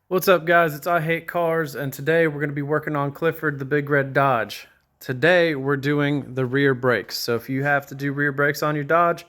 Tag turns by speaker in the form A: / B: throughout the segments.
A: What's up, guys? It's I Hate Cars, and today we're going to be working on Clifford the Big Red Dodge. Today we're doing the rear brakes. So if you have to do rear brakes on your Dodge,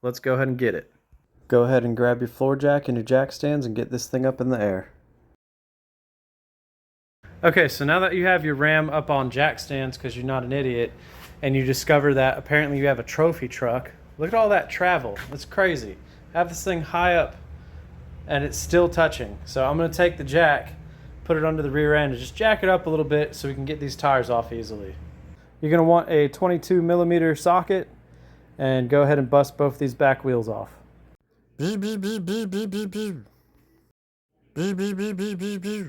A: let's go ahead and get it. Go ahead and grab your floor jack and your jack stands and get this thing up in the air. Okay, so now that you have your Ram up on jack stands because you're not an idiot, and you discover that apparently you have a trophy truck, look at all that travel. That's crazy. Have this thing high up and it's still touching. So I'm going to take the jack, put it under the rear end, and just jack it up a little bit so we can get these tires off easily. You're going to want a 22 millimeter socket and go ahead and bust both these back wheels off. Beep, beep, beep, beep, beep, beep, beep. Beep, beep, beep, beep, beep, beep.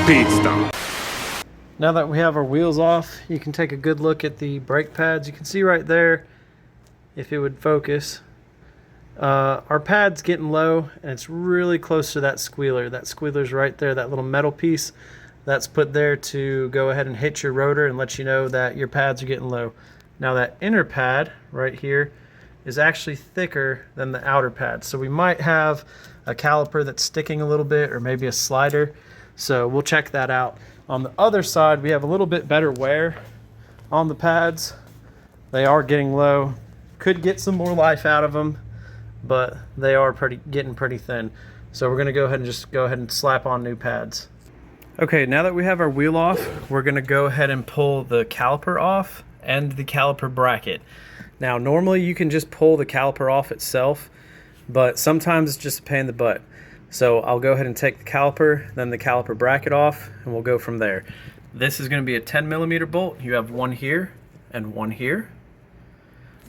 B: Pit stop.
A: Now that we have our wheels off, you can take a good look at the brake pads. You can see right there, if it would focus, our pad's getting low and it's really close to that squealer. That squealer's right there, that little metal piece that's put there to go ahead and hit your rotor and let you know that your pads are getting low. Now that inner pad right here is actually thicker than the outer pad. So we might have a caliper that's sticking a little bit, or maybe a slider. So we'll check that out. On the other side, we have a little bit better wear on the pads. They are getting low. Could get some more life out of them, but they are getting pretty thin. So we're gonna go ahead and slap on new pads. Okay, now that we have our wheel off, we're gonna go ahead and pull the caliper off and the caliper bracket. Now, normally you can just pull the caliper off itself, but sometimes it's just a pain in the butt. So I'll go ahead and take the caliper, then the caliper bracket off, and we'll go from there. This is going to be a 10 millimeter bolt. You have one here and one here.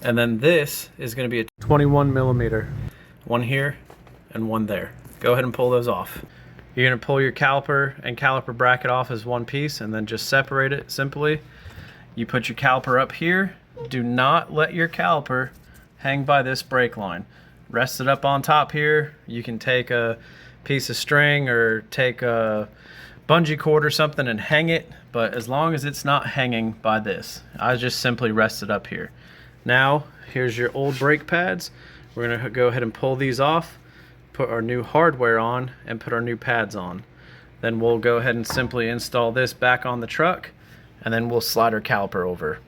A: And then this is going to be a 21 millimeter. One here and one there. Go ahead and pull those off. You're going to pull your caliper and caliper bracket off as one piece and then just separate it simply. You put your caliper up here. Do not let your caliper hang by this brake line. Rest it up on top here. You can take a piece of string or take a bungee cord or something and hang it, but as long as it's not hanging by this, I just simply rest it up here. Now, here's your old brake pads. We're gonna go ahead and pull these off, put our new hardware on, and put our new pads on. Then we'll go ahead and simply install this back on the truck, and then we'll slide our caliper over.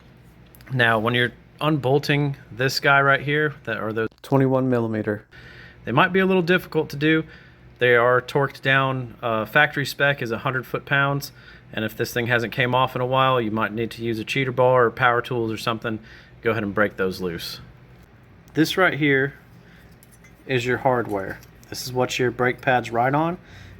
A: Now, when you're unbolting this guy right here, that are those 21 millimeter, they might be a little difficult to do. They are torqued down. Factory spec is 100 foot-pounds, and if this thing hasn't came off in a while, you might need to use a cheater bar or power tools or something. Go ahead and break those loose. This right here is your hardware. This is what your brake pads ride on.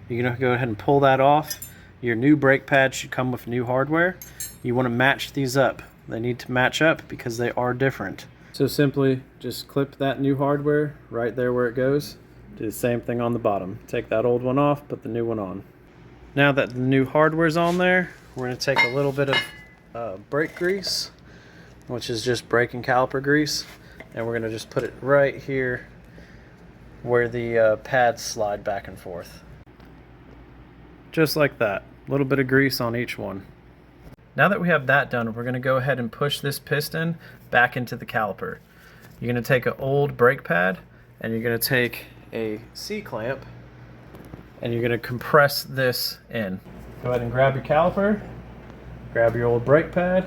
A: You're gonna go ahead and pull that off. Your new brake pad should come with new hardware. You want to match these up. They need to match up because they are different. So simply just clip that new hardware right there where it goes. Do the same thing on the bottom. Take that old one off, put the new one on. Now that the new hardware's on there, we're going to take a little bit of brake grease, which is just brake and caliper grease, and we're going to just put it right here where the pads slide back and forth. Just like that. A little bit of grease on each one. Now that we have that done, we're going to go ahead and push this piston back into the caliper. You're going to take an old brake pad and you're going to take a C-clamp and you're going to compress this in. Go ahead and grab your caliper, grab your old brake pad,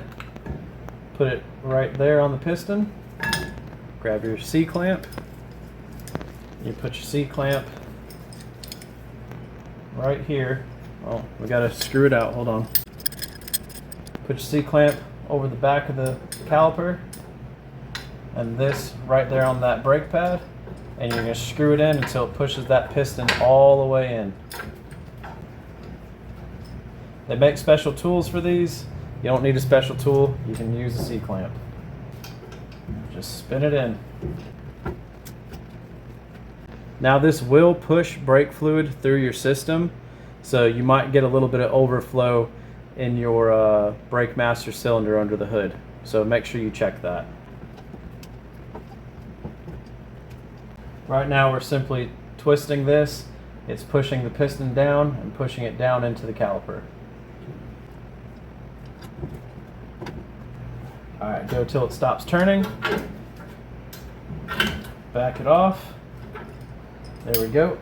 A: put it right there on the piston, grab your C-clamp, you put your C-clamp right here. Oh, we got to screw it out, hold on. Put your C-clamp over the back of the caliper and this right there on that brake pad, and you're going to screw it in until it pushes that piston all the way in. They make special tools for these. You don't need a special tool. You can use a C-clamp. Just spin it in. Now this will push brake fluid through your system, so you might get a little bit of overflow in your brake master cylinder under the hood. So make sure you check that. Right now we're simply twisting this. It's pushing the piston down and pushing it down into the caliper. All right, go till it stops turning. Back it off. There we go.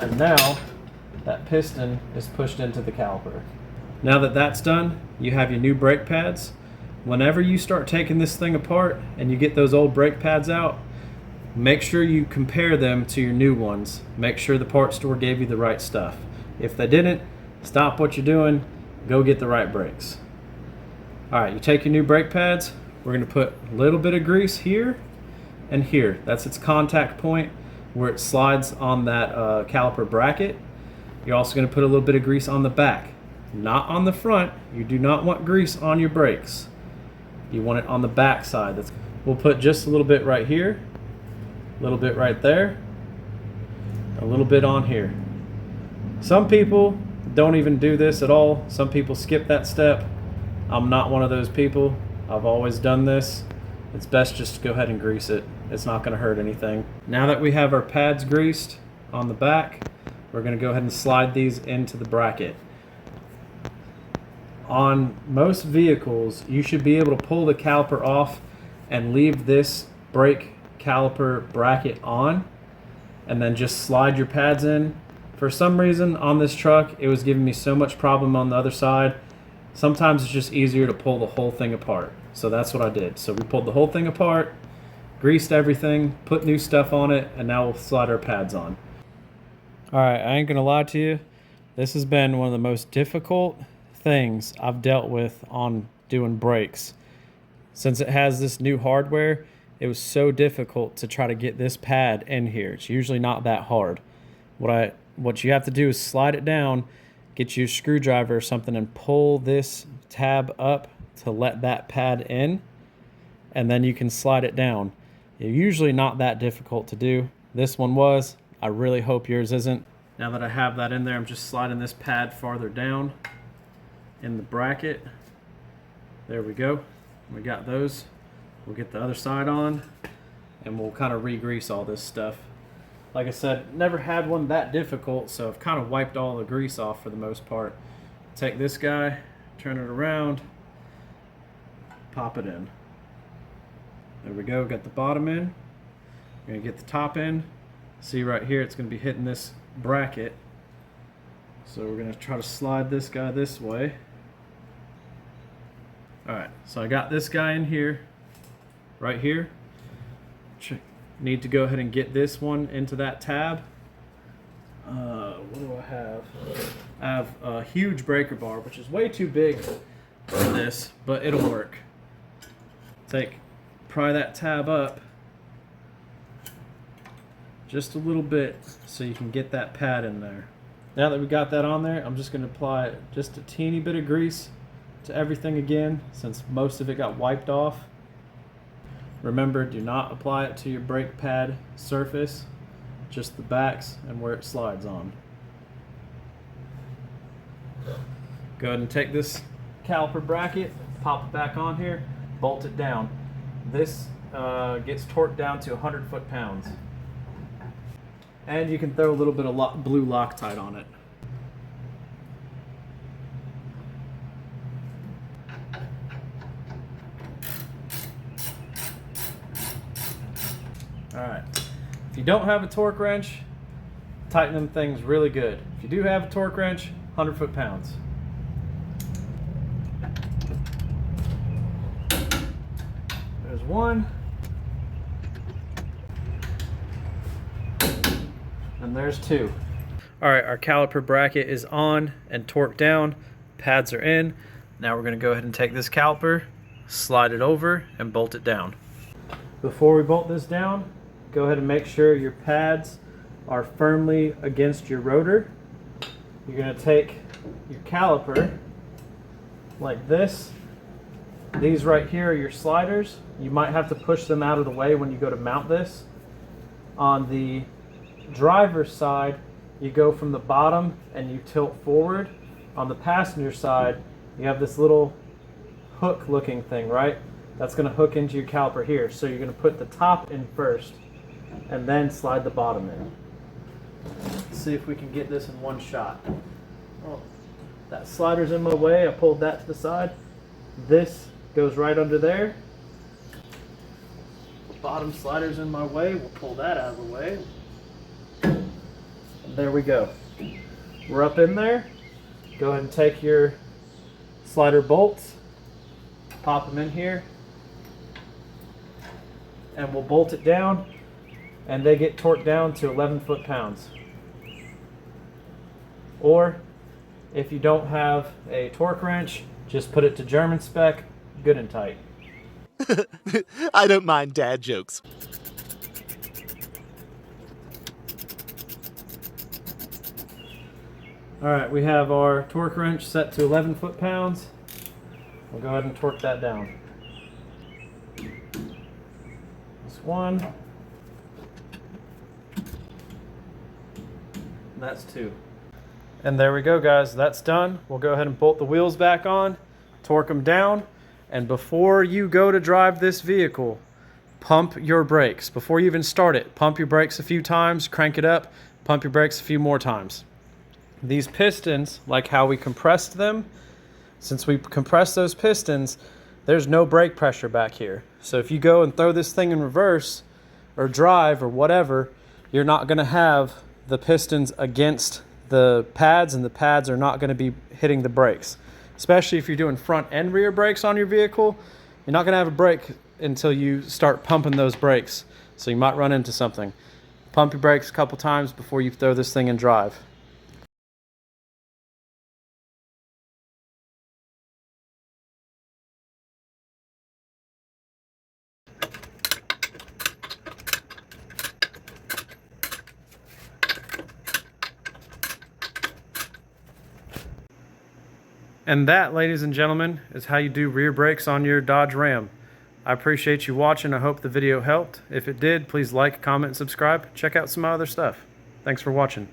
A: And now that piston is pushed into the caliper. Now that that's done, you have your new brake pads. Whenever you start taking this thing apart and you get those old brake pads out, make sure you compare them to your new ones. Make sure the parts store gave you the right stuff. If they didn't, stop what you're doing, go get the right brakes. All right, you take your new brake pads, we're gonna put a little bit of grease here and here. That's its contact point where it slides on that caliper bracket. You're also gonna put a little bit of grease on the back, not on the front. You do not want grease on your brakes. You want it on the back side. We'll put just a little bit right here, a little bit right there, a little bit on here. Some people don't even do this at all. Some people skip that step. I'm not one of those people. I've always done this. It's best just to go ahead and grease it. It's not going to hurt anything. Now that we have our pads greased on the back, we're going to go ahead and slide these into the bracket. On most vehicles, you should be able to pull the caliper off and leave this brake caliper bracket on, and then just slide your pads in. For some reason on this truck, it was giving me so much problem on the other side. Sometimes it's just easier to pull the whole thing apart. So that's what I did. So we pulled the whole thing apart, greased everything, put new stuff on it, and now we'll slide our pads on. All right, I ain't gonna lie to you. This has been one of the most difficult things I've dealt with on doing brakes. Since it has this new hardware, it was so difficult to try to get this pad in here. It's usually not that hard. What you have to do is slide it down, get you a screwdriver or something, and pull this tab up to let that pad in, and then you can slide it down. It's usually not that difficult to do. This one was. I really hope yours isn't. Now that I have that in there, I'm just sliding this pad farther down in the bracket. There we go. We got those. We'll get the other side on, and we'll kind of re-grease all this stuff. Like I said, never had one that difficult, so I've kind of wiped all the grease off for the most part. Take this guy, turn it around, pop it in. There we go, got the bottom in. We're gonna get the top in. See right here, it's gonna be hitting this bracket. So we're gonna try to slide this guy this way. All right, so I got this guy in here, right here. Need to go ahead and get this one into that tab. What do I have? I have a huge breaker bar, which is way too big for this, but it'll work. Pry that tab up just a little bit so you can get that pad in there. Now that we got that on there, I'm just going to apply just a teeny bit of grease to everything again, since most of it got wiped off. Remember, do not apply it to your brake pad surface, just the backs and where it slides on. Go ahead and take this caliper bracket, pop it back on here, bolt it down. This gets torqued down to 100 foot-pounds. And you can throw a little bit of blue Loctite on it. Alright, if you don't have a torque wrench, tighten them things really good. If you do have a torque wrench, 100 foot-pounds. There's one. And there's two. Alright, our caliper bracket is on and torqued down. Pads are in. Now we're going to go ahead and take this caliper, slide it over, and bolt it down. Before we bolt this down, go ahead and make sure your pads are firmly against your rotor. You're going to take your caliper like this. These right here are your sliders. You might have to push them out of the way when you go to mount this. On the driver's side, you go from the bottom and you tilt forward. On the passenger side, you have this little hook looking thing, right? That's going to hook into your caliper here. So you're going to put the top in first and then slide the bottom in. Let's see if we can get this in one shot. Oh, that slider's in my way. I pulled that to the side. This goes right under there. The bottom slider's in my way. We'll pull that out of the way. And there we go. We're up in there. Go ahead and take your slider bolts, pop them in here, and we'll bolt it down, and they get torqued down to 11 foot-pounds. Or if you don't have a torque wrench, just put it to German spec, good and tight.
B: I don't mind dad jokes.
A: Alright, we have our torque wrench set to 11 foot-pounds. We'll go ahead and torque that down. That's one. That's two. And there we go, guys. That's done. We'll go ahead and bolt the wheels back on, torque them down, and before you go to drive this vehicle, pump your brakes. Before you even start it, pump your brakes a few times, crank it up, pump your brakes a few more times. These pistons, like how we compressed them, since we compressed those pistons, there's no brake pressure back here. So if you go and throw this thing in reverse or drive or whatever, you're not going to have the pistons against the pads, and the pads are not going to be hitting the brakes. Especially if you're doing front and rear brakes on your vehicle, you're not going to have a brake until you start pumping those brakes. So you might run into something. Pump your brakes a couple times before you throw this thing and drive. And that, ladies and gentlemen, is how you do rear brakes on your Dodge Ram. I appreciate you watching. I hope the video helped. If it did, please like, comment, and subscribe. Check out some other stuff. Thanks for watching.